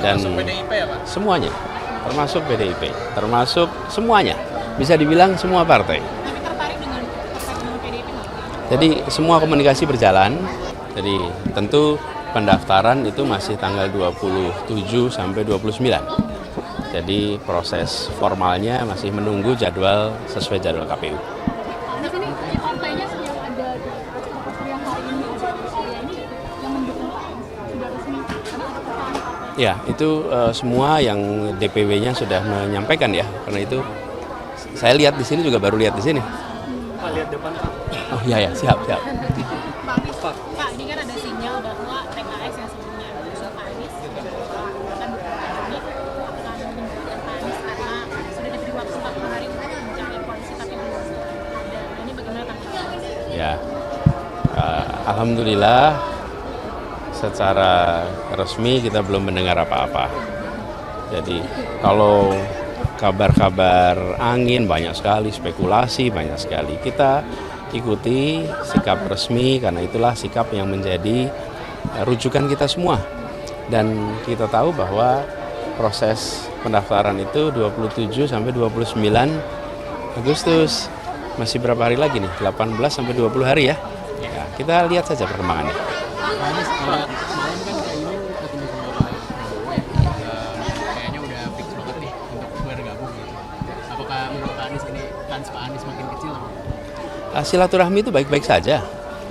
Dan Termasuk PDIP ya Pak? semuanya, termasuk PDIP, termasuk semuanya. Bisa dibilang semua partai. Tapi tertarik dengan PDIP nggak? Jadi semua komunikasi berjalan. Jadi tentu pendaftaran itu masih tanggal 27 sampai 29. Jadi proses formalnya masih menunggu jadwal sesuai jadwal KPU. Di sini di partainya yang ada yang hari ini yang mendukung Pak Anies sudah resmi karena ada pertahanan. Ya, itu semua yang DPW-nya sudah menyampaikan ya. Karena itu saya lihat di sini juga baru lihat di sini. Pak lihat depan Pak. Oh iya ya, siap. Pak Anies, Pak, ini kan ada sinyal bahwa PKS yang sebelumnya mengusung Pak Anies yang akan dukung Pak Jokowi akan menunjukkan Pak Anies karena sudah diberi waktu 40 hari untuk mencari koalisi tapi belum ada. Ini bagaimana tanggapannya? Ya, alhamdulillah secara resmi kita belum mendengar apa-apa. Jadi kalau kabar-kabar angin banyak sekali, spekulasi banyak sekali. Kita ikuti sikap resmi karena itulah sikap yang menjadi rujukan kita semua. Dan kita tahu bahwa proses pendaftaran itu 27 sampai 29 Agustus. Masih berapa hari lagi nih? 18 sampai 20 hari ya. Ya, kita lihat saja perkembangannya. Pak Anies, semalam kan ini ketemu sama Pak Prabowo ya, kayaknya udah fix banget nih untuk bergabung gitu. Apakah menurut Pak Anies ini kans Pak Anies makin kecil? Silaturahmi itu baik-baik saja.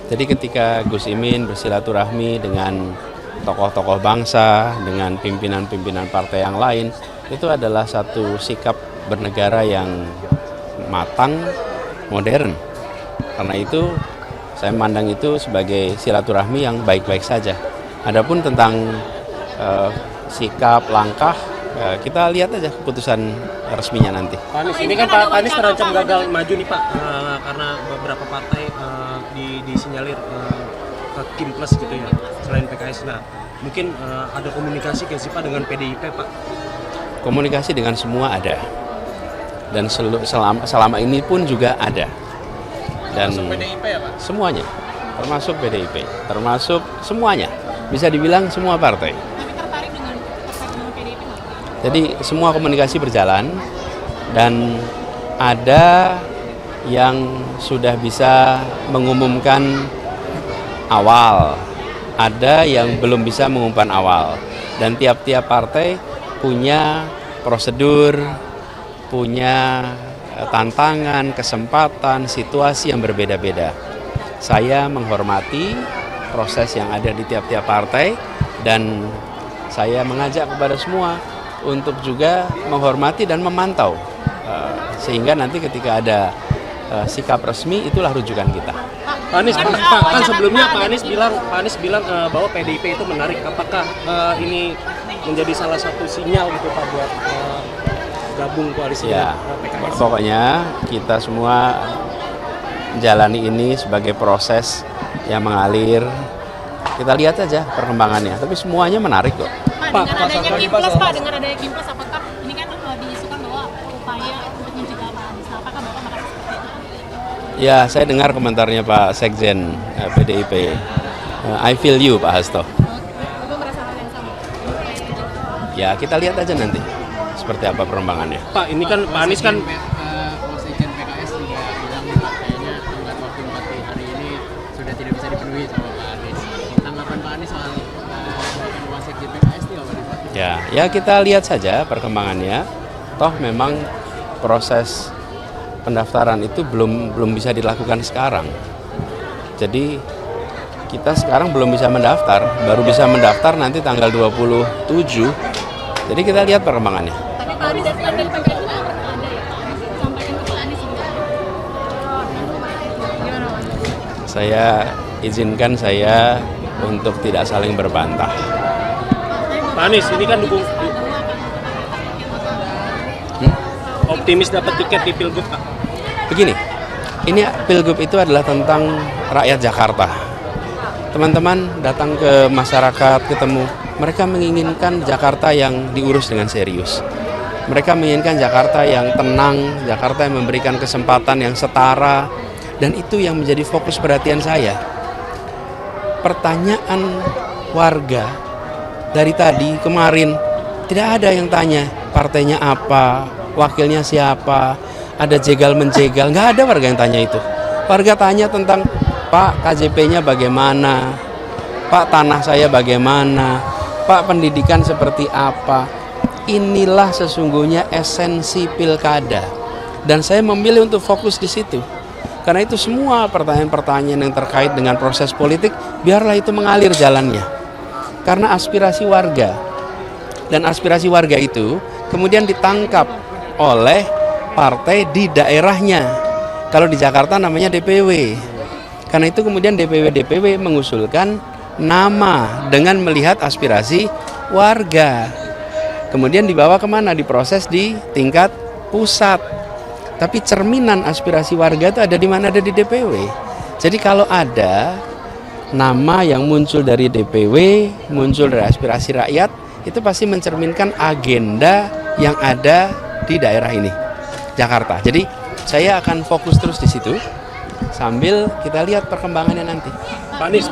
Jadi ketika Gus Imin bersilaturahmi dengan tokoh-tokoh bangsa, dengan pimpinan-pimpinan partai yang lain, itu adalah satu sikap bernegara yang matang, modern. Karena itu saya memandang itu sebagai silaturahmi yang baik-baik saja. Adapun tentang sikap, langkah, kita lihat aja keputusan resminya nanti. Pak Anies, ini kan Pak Anies terancam gagal maju nih Pak, karena beberapa partai disinyalir ke Kim Plus gitu ya, selain PKS. Nah, mungkin ada komunikasi sih Pak dengan PDIP Pak? Komunikasi dengan semua ada. Dan selama ini pun juga ada. Dan Termasuk PDIP ya Pak? semuanya, termasuk PDIP, termasuk semuanya. Bisa dibilang semua partai. Tapi tertarik dengan PDIP nggak? Jadi semua komunikasi berjalan dan ada yang sudah bisa mengumumkan awal, ada yang belum bisa mengumumkan awal. Dan tiap-tiap partai punya prosedur, punya tantangan, kesempatan, situasi yang berbeda-beda. Saya menghormati proses yang ada di tiap-tiap partai dan saya mengajak kepada semua untuk juga menghormati dan memantau sehingga nanti ketika ada sikap resmi itulah rujukan kita. Pak Anies, kan sebelumnya Pak Anies bilang bahwa PDIP itu menarik. Apakah ini menjadi salah satu sinyal gitu Pak buat gabung koalisi Ya, PKS? pokoknya kita semua jalani ini sebagai proses yang mengalir. Kita lihat saja perkembangannya, tapi semuanya menarik kok. Pak, dengan adanya Kim Plus, Pak, dengan adanya Kim Plus, apakah ini kan diisukan bahwa upaya untuk mencegah Pak Anies? Apakah Bapak merasa seperti itu? Ya, saya dengar komentarnya Pak Sekjen PDIP. I feel you, Pak Hasto. Bapak merasa hal yang sama? Ya, kita lihat aja nanti seperti apa perkembangannya. Pak, ini kan Pak Anies kan Wasekjen PKS juga bilang nih Pak, kayaknya tenggat waktu 40 hari ini sudah tidak bisa dipenuhi sama Pak Anies. Tanggapan Pak Anies soal Wasekjen PKS itu apa nih Pak? Ya kita lihat saja perkembangannya. Toh memang proses pendaftaran itu belum bisa dilakukan sekarang. Jadi kita sekarang belum bisa mendaftar, baru bisa mendaftar nanti tanggal 27. Jadi kita lihat perkembangannya. Tapi Pak Anies dari PKS itu ada ya? Sampaikan ke Pak Anies juga. Gimana Pak? Saya izinkan saya untuk tidak saling berbantah. Pak Anies ini kan dukung optimis dapat tiket di Pilgub Pak. Begini, ini Pilgub itu adalah tentang rakyat Jakarta. Teman-teman datang ke masyarakat, ketemu. Mereka menginginkan Jakarta yang diurus dengan serius. Mereka menginginkan Jakarta yang tenang, Jakarta yang memberikan kesempatan yang setara. Dan itu yang menjadi fokus perhatian saya. Pertanyaan warga dari tadi, kemarin, Tidak ada yang tanya partainya apa, wakilnya siapa, ada jegal menjegal, nggak ada warga yang tanya itu. Warga tanya tentang Pak KJP-nya bagaimana, Pak tanah saya bagaimana, Pak pendidikan seperti apa. Inilah sesungguhnya esensi pilkada, dan saya memilih untuk fokus di situ. Karena itu semua pertanyaan-pertanyaan yang terkait dengan proses politik, biarlah itu mengalir jalannya. Karena aspirasi warga, dan aspirasi warga itu kemudian ditangkap oleh partai di daerahnya. Kalau di Jakarta namanya DPW. Karena itu kemudian DPW mengusulkan nama dengan melihat aspirasi warga. Kemudian dibawa kemana? Diproses di tingkat pusat. Tapi cerminan aspirasi warga itu ada di mana? Ada di DPW. Jadi kalau ada nama yang muncul dari DPW, muncul dari aspirasi rakyat, itu pasti mencerminkan agenda yang ada di daerah ini, Jakarta. Jadi saya akan fokus terus di situ sambil kita lihat perkembangannya nanti. Pak Anies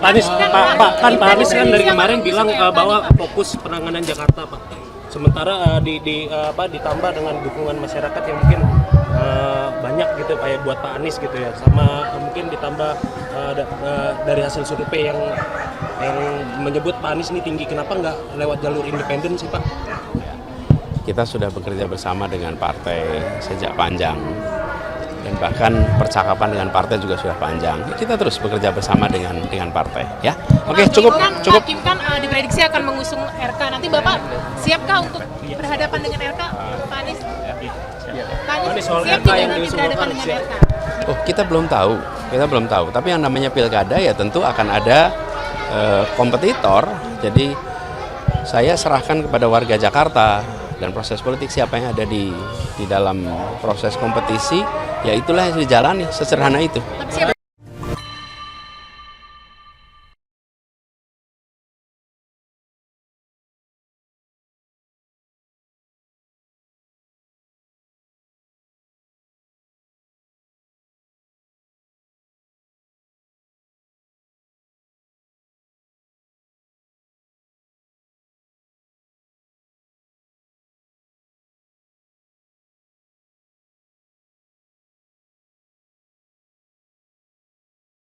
kan dari kemarin bilang bahwa fokus penanganan Jakarta, Pak. Sementara ditambah dengan dukungan masyarakat yang mungkin banyak gitu kayak buat Pak Anies gitu ya, sama mungkin ditambah dari hasil survei yang menyebut Pak Anies ini tinggi. Kenapa nggak lewat jalur independen sih, Pak? Kita sudah bekerja bersama dengan partai sejak panjang, dan bahkan percakapan dengan partai juga sudah panjang. Kita terus bekerja bersama dengan partai, ya. Oke, cukup. Pak Kim kan diprediksi akan mengusung RK. Nanti Bapak siapkah untuk berhadapan dengan RK, Pak Anies? Pak Anies soal siap RK tidak yang nanti diusung berhadapan Bapak, dengan siap. RK? Oh, kita belum tahu. Tapi yang namanya pilkada ya tentu akan ada kompetitor. Jadi saya serahkan kepada warga Jakarta, dan proses politik siapa yang ada di dalam proses kompetisi, ya itulah yang dijalani, sesederhana itu. Tapi siapa